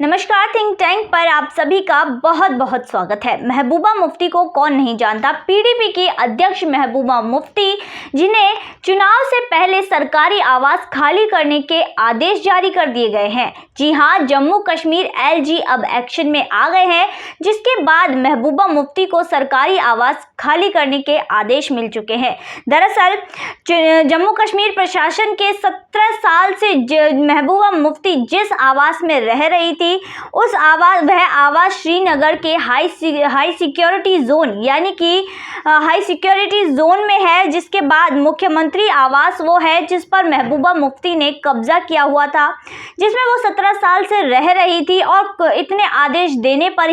नमस्कार, think tank पर आप सभी का बहुत बहुत स्वागत है। महबूबा मुफ्ती को कौन नहीं जानता। पीडीपी की अध्यक्ष महबूबा मुफ्ती, जिन्हें चुनाव से पहले सरकारी आवास खाली करने के आदेश जारी कर दिए गए हैं। जी हां, जम्मू कश्मीर एलजी अब एक्शन में आ गए हैं, जिसके बाद महबूबा मुफ्ती को सरकारी आवास खाली करने के आदेश मिल चुके हैं। दरअसल जम्मू कश्मीर प्रशासन के 17 साल से महबूबा मुफ्ती जिस आवास में रह रही थी, वह आवास श्रीनगर के हाई सिक्योरिटी जोन यानी कि हाई सिक्योरिटी जोन में है, जिसके बाद मुख्यमंत्री आवास वो है जिस पर महबूबा मुफ्ती ने कब्जा किया हुआ था, जिसमें वो 17 साल से रह रही थी और इतने आदेश देने पर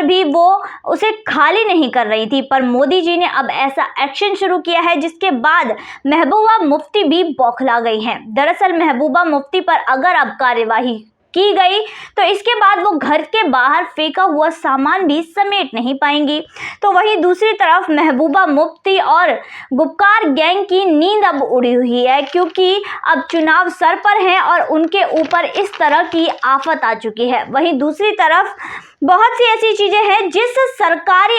भी वो उसे खाली नहीं कर रही थी। पर मोदी जी ने अब ऐसा एक्शन शुरू किया है, जिसके बाद महबूबा मुफ्ती भी बौखला गई हैं। दरअसल महबूबा मुफ्ती पर अगर अब कार्यवाही की गई तो इसके बाद वो घर के बाहर फेंका हुआ सामान भी समेट नहीं पाएंगी। तो वहीं दूसरी तरफ महबूबा मुफ्ती और गुपकार गैंग की नींद अब उड़ी हुई है, क्योंकि अब चुनाव सर पर हैं और उनके ऊपर इस तरह की आफत आ चुकी है। वहीं दूसरी तरफ बहुत सी ऐसी चीजें हैं जिस सरकारी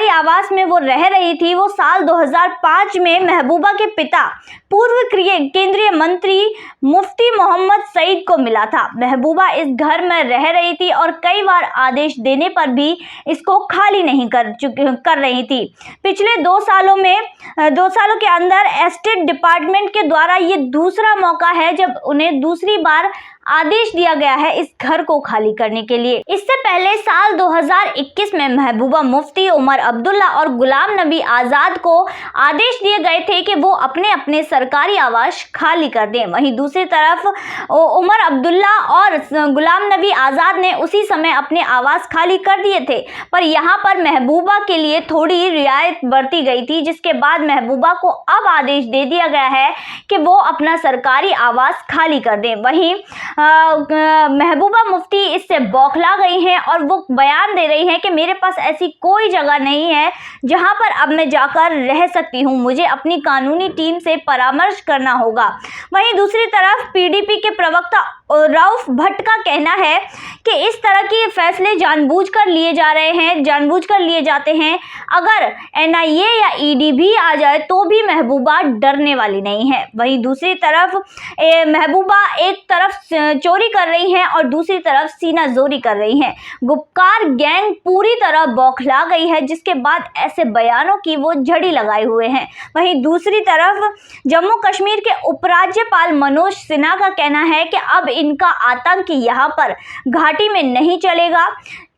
आवास में वो रह रही थी, वो साल 2005 में महबूबा के पिता पूर्व केंद्रीय मंत्री मुफ्ती मोहम्मद सईद को मिला था। महबूबा इस घर में रह रही थी और कई बार आदेश देने पर भी इसको खाली नहीं कर रही थी। पिछले 2 सालों के अंदर एस्टेट डिपार्टमेंट के द्वारा ये दूसरा मौका है जब उन्हें दूसरी बार आदेश दिया गया है इस घर को खाली करने के लिए। इससे पहले साल 2021 में महबूबा मुफ्ती, उमर अब्दुल्ला और गुलाम नबी आज़ाद को आदेश दिए गए थे कि वो अपने अपने सरकारी आवास खाली कर दें। वहीं दूसरी तरफ उमर अब्दुल्ला और गुलाम नबी आज़ाद ने उसी समय अपने आवास खाली कर दिए थे, पर यहाँ पर महबूबा के लिए थोड़ी रियायत बरती गई थी, जिसके बाद महबूबा को अब आदेश दे दिया गया है कि वो अपना सरकारी आवास खाली कर दें। वहीं महबूबा मुफ्ती इससे बौखला गई हैं और वो बयान दे रही हैं कि मेरे पास ऐसी कोई जगह नहीं है जहां पर अब मैं जाकर रह सकती हूं, मुझे अपनी कानूनी टीम से परामर्श करना होगा। वहीं दूसरी तरफ पीडीपी के प्रवक्ता रऊफ भट्ट का कहना है कि इस तरह के फैसले जानबूझकर लिए जाते हैं। अगर एनआईए या ईडी भी आ जाए तो भी महबूबा डरने वाली नहीं है। वहीं दूसरी तरफ महबूबा एक तरफ चोरी कर रही हैं और दूसरी तरफ सीनाजोरी कर रही हैं। गुपकार गैंग पूरी तरह बौखला गई है, जिसके बाद ऐसे बयानों की वो झड़ी लगाए हुए हैं। वहीं दूसरी तरफ जम्मू कश्मीर के उपराज्यपाल मनोज सिन्हा का कहना है कि अब इनका आतंक यहाँ पर घाटी में नहीं चलेगा।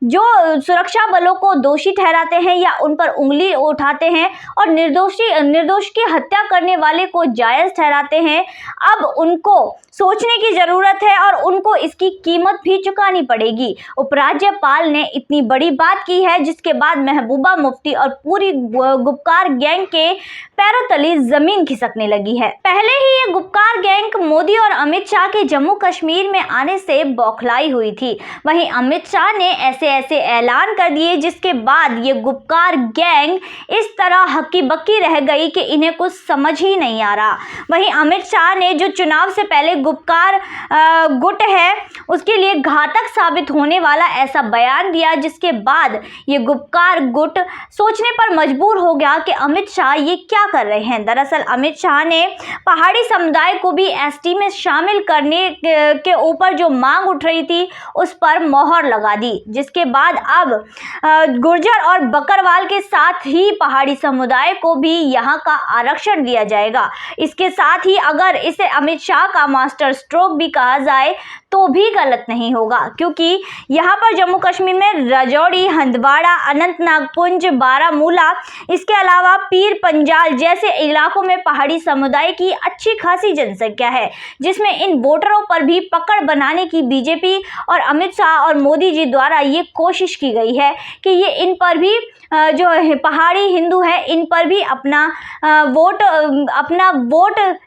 जो सुरक्षा बलों को दोषी ठहराते हैं या उन पर उंगली उठाते हैं और निर्दोष की हत्या करने वाले को जायज ठहराते हैं, अब उनको सोचने की जरूरत है और उनको इसकी कीमत भी चुकानी पड़ेगी। उपराज्यपाल ने इतनी बड़ी बात की है, जिसके बाद महबूबा मुफ्ती और पूरी गुपकार गैंग के पैरों तले जमीन खिसकने लगी है। पहले ही ये गुपकार गैंग मोदी और अमित शाह के जम्मू कश्मीर में आने से बौखलाई हुई थी। वहीं अमित शाह ने ऐसे ऐलान कर दिए, जिसके बाद ये गुपकार गैंग इस तरह हक्की बक्की रह गई कि इन्हें कुछ समझ ही नहीं आ रहा। वहीं अमित शाह ने जो चुनाव से पहले गुपकार गुट है उसके लिए घातक साबित होने वाला ऐसा बयान दिया, जिसके बाद ये गुपकार गुट सोचने पर मजबूर हो गया कि अमित शाह ये क्या कर रहे हैं। दरअसल अमित शाह ने पहाड़ी समुदाय को भी एसटी में शामिल करने के ऊपर जो मांग उठ रही थी उस पर मोहर लगा दी, जिसके बाद अब गुर्जर और बकरवाल के साथ ही पहाड़ी समुदाय को भी यहाँ का आरक्षण दिया जाएगा। इसके साथ ही अगर इसे अमित शाह का मास्टर स्ट्रोक भी कहा जाए तो भी गलत नहीं होगा, क्योंकि यहाँ पर जम्मू कश्मीर में राजौरी, हंदवाड़ा, अनंतनाग, पुंछ, बारामूला, इसके अलावा पीर पंजाल जैसे इलाकों में पहाड़ी समुदाय की अच्छी खासी जनसंख्या है, जिसमें इन वोटरों पर भी पकड़ बनाने की बीजेपी और अमित शाह और मोदी जी द्वारा ये कोशिश की गई है कि ये इन पर भी जो पहाड़ी हिंदू है इन पर भी अपना वोट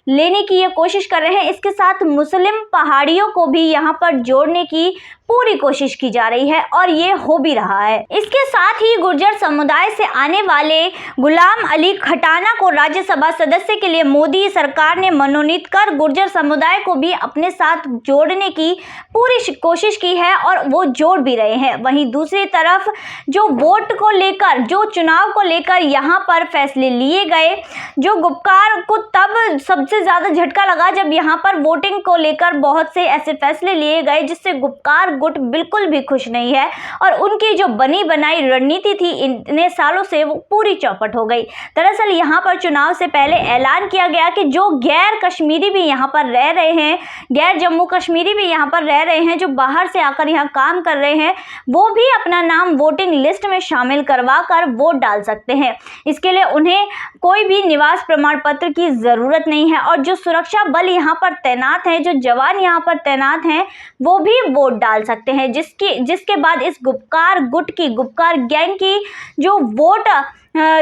लेने की ये कोशिश कर रहे हैं। इसके साथ मुस्लिम पहाड़ियों को भी यहाँ पर जोड़ने की पूरी कोशिश की जा रही है और ये हो भी रहा है। इसके साथ ही गुर्जर समुदाय से आने वाले गुलाम अली खटाना को राज्यसभा सदस्य के लिए मोदी सरकार ने मनोनीत कर गुर्जर समुदाय को भी अपने साथ जोड़ने की पूरी कोशिश की है और वो जोड़ भी रहे हैं। वहीं दूसरी तरफ जो वोट को लेकर, जो चुनाव को लेकर यहाँ पर फैसले लिए गए, जो गुपकार को तब सबसे ज़्यादा झटका लगा जब यहाँ पर वोटिंग को लेकर बहुत से ऐसे फैसले लिए गए जिससे गुपकार गुट बिल्कुल भी खुश नहीं है और उनकी जो बनी बनाई रणनीति थी इतने सालों से वो पूरी चौपट हो गई। दरअसल यहाँ पर चुनाव से पहले ऐलान किया गया कि जो गैर कश्मीरी भी यहाँ पर रह रहे हैं, गैर जम्मू कश्मीरी भी यहाँ पर रह रहे हैं, जो बाहर से आकर यहाँ काम कर रहे हैं, वो भी अपना नाम वोटिंग लिस्ट में शामिल करवा कर वोट डाल सकते हैं। इसके लिए उन्हें कोई भी निवास प्रमाण पत्र की जरूरत नहीं है और जो सुरक्षा बल यहाँ पर तैनात हैं, जो जवान यहाँ पर तैनात हैं, वो भी वोट डाल सकते हैं। जिसके बाद इस गुपकार गुट की, गुपकार गैंग की जो वोट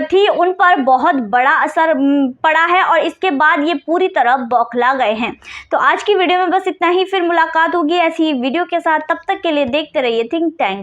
थी उन पर बहुत बड़ा असर पड़ा है और इसके बाद ये पूरी तरह बौखला गए हैं। तो आज की वीडियो में बस इतना ही, फिर मुलाकात होगी ऐसी वीडियो के साथ। तब तक के लिए देखते रहिए थिंक टैंक।